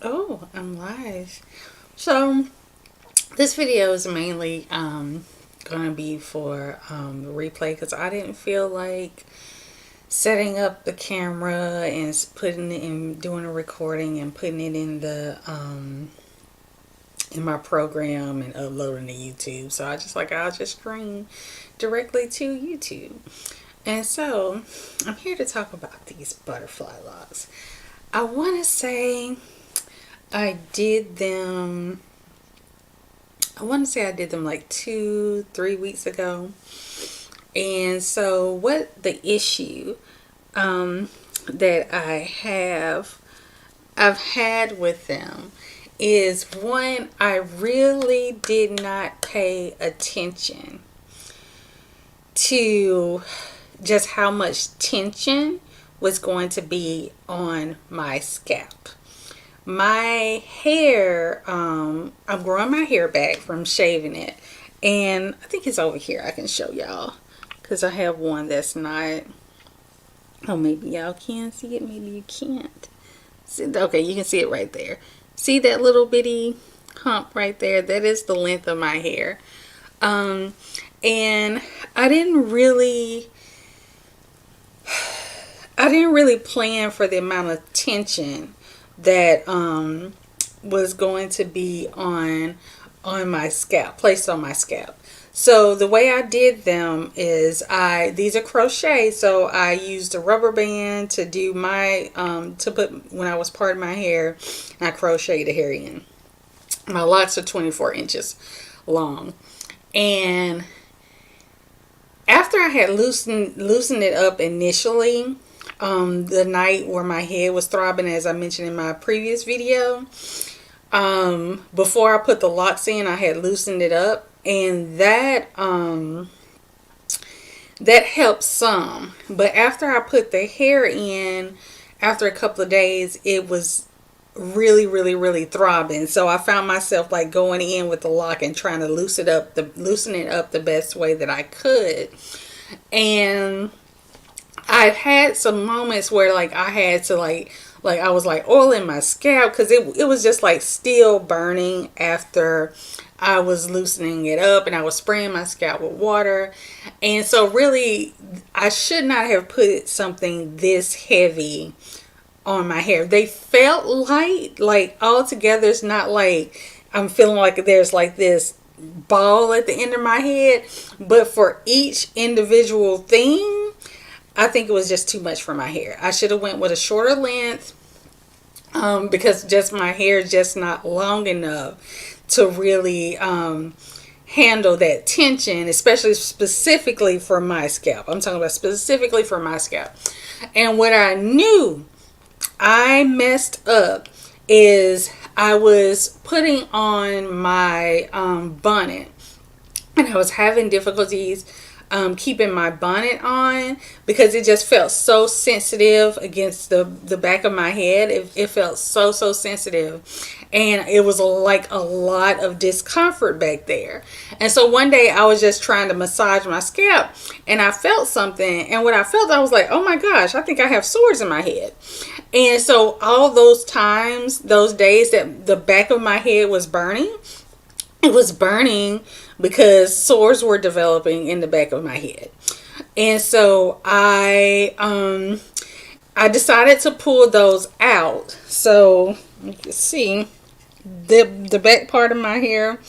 Oh, I'm live. So this video is mainly gonna be for replay because I didn't feel like setting up the camera and putting it in, doing a recording and putting it in the in my program and uploading to YouTube. So I'll just stream directly to YouTube. And so I'm here to talk about these butterfly locks. I want to say I did them. I want to say I did them like 3 weeks ago. And so, what the issue that I've had with them is one, I really did not pay attention to just how much tension was going to be on my scalp. My hair, I'm growing my hair back from shaving it, and I think it's over here. I can show y'all because I have one that's not. Oh, maybe y'all can see it, maybe you can't see. Okay, you can see it right there. See that little bitty hump right there? That is the length of my hair. And I didn't really plan for the amount of tension that was going to be on my scalp, placed on my scalp. So the way I did them is these are crochet, so I used a rubber band to do my to put when I was parting my hair, and I crocheted the hair in. My locks are 24 inches long, and after I had loosened it up initially, the night where my head was throbbing, as I mentioned in my previous video, before I put the locks in, I had loosened it up, and that helped some. But after I put the hair in, after a couple of days, it was really, really, really throbbing. So I found myself like going in with the lock and trying to loosen it up the best way that I could. And I've had some moments where like I had to like I was like oiling my scalp because it was just like still burning after I was loosening it up, and I was spraying my scalp with water. And so really I should not have put something this heavy on my hair. They felt light, like all together. It's not like I'm feeling like there's like this ball at the end of my head, but for each individual thing, I think it was just too much for my hair. I should have went with a shorter length because just my hair is just not long enough to really handle that tension, especially specifically for my scalp. I'm talking about specifically for my scalp. And what I knew I messed up is I was putting on my bonnet, and I was having difficulties keeping my bonnet on because it just felt so sensitive against the back of my head. It felt so sensitive, and it was like a lot of discomfort back there. And so one day I was just trying to massage my scalp, and I felt something, and when I felt, I was like, oh my gosh, I think I have sores in my head. And so all those times, those days that the back of my head was burning, it was burning because sores were developing in the back of my head. And so I decided to pull those out. So you can see the back part of my hair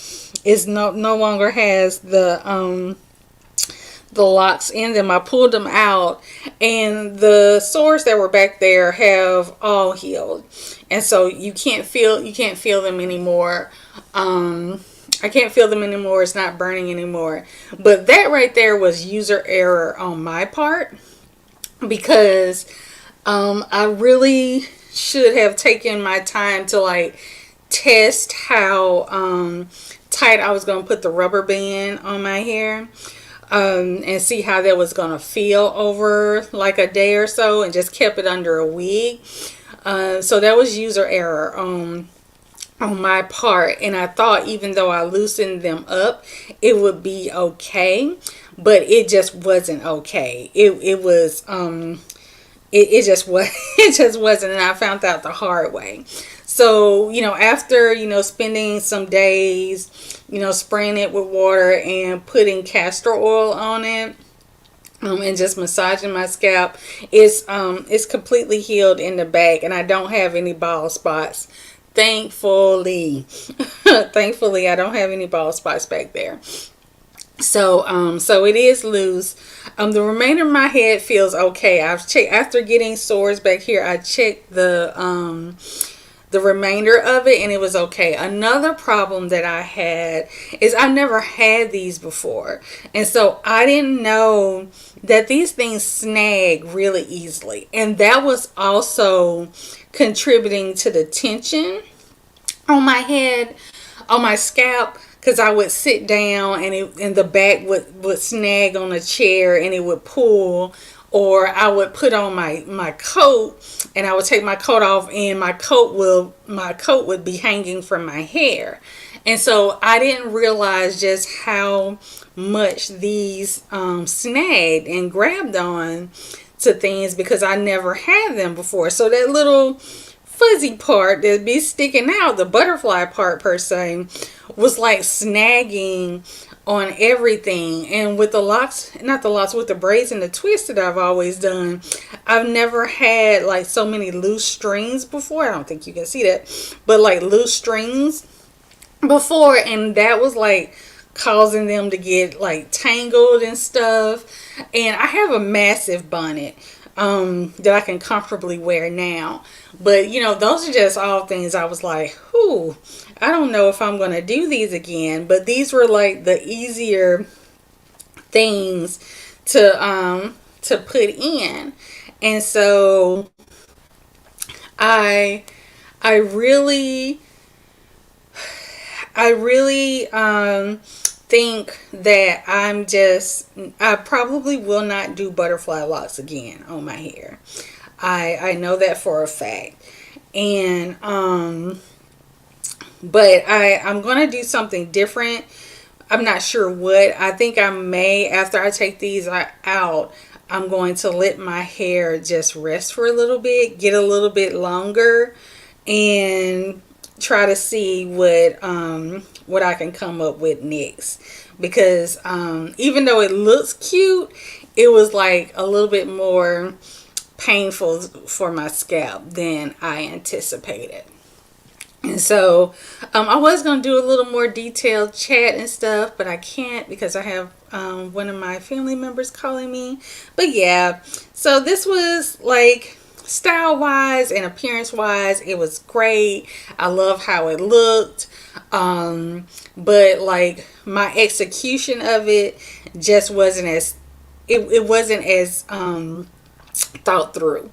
is no longer has the locks in them. I pulled them out, and the sores that were back there have all healed. And so you can't feel them anymore. I can't feel them anymore. It's not burning anymore. But that right there was user error on my part, because I really should have taken my time to like test how tight I was going to put the rubber band on my hair, and see how that was going to feel over like a day or so, and just kept it under a wig. So that was user error on my part, and I thought even though I loosened them up it would be okay, but it just wasn't okay. It was it just was it just wasn't, and I found out the hard way. So, after, spending some days, spraying it with water and putting castor oil on it, and just massaging my scalp, it's completely healed in the back, and I don't have any bald spots. Thankfully, thankfully, I don't have any bald spots back there. So it is loose. The remainder of my head feels okay. I've checked after getting sores back here. I checked the remainder of it, and it was okay. Another problem that I had is I've never had these before, and so I didn't know that these things snag really easily, and that was also contributing to the tension on my head, on my scalp, because I would sit down and the back would snag on a chair and it would pull, or I would put on my coat and I would take my coat off and my coat would be hanging from my hair. And so I didn't realize just how much these snagged and grabbed on to things because I never had them before. So that little fuzzy part that be sticking out, the butterfly part per se, was like snagging on everything. And with the locks, not the locks, with the braids and the twists that I've always done, I've never had like so many loose strings before. I don't think you can see that, but like loose strings before, and that was like causing them to get like tangled and stuff. And I have a massive bonnet that I can comfortably wear now, but those are just all things I was like, whew, I don't know if I'm gonna do these again. But these were like the easier things to put in. And so I really think that I probably will not do butterfly locks again on my hair. I know that for a fact. And but I'm gonna do something different. I'm not sure what. I think I may, after I take these out, I'm going to let my hair just rest for a little bit, get a little bit longer, and try to see what I can come up with next. Because even though it looks cute, it was like a little bit more painful for my scalp than I anticipated. And so I was going to do a little more detailed chat and stuff, but I can't because I have one of my family members calling me. But yeah, so this was like, style wise and appearance wise, it was great. I love how it looked. But like my execution of it just wasn't as, it wasn't as thought through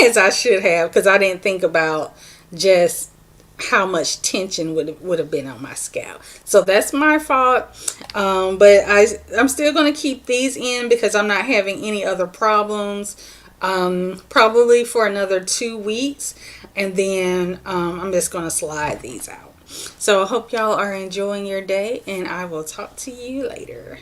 as I should have, because I didn't think about just how much tension would have been on my scalp. So that's my fault. But I'm still going to keep these in because I'm not having any other problems. Probably for another 2 weeks, and then I'm just going to slide these out. So I hope y'all are enjoying your day, and I will talk to you later.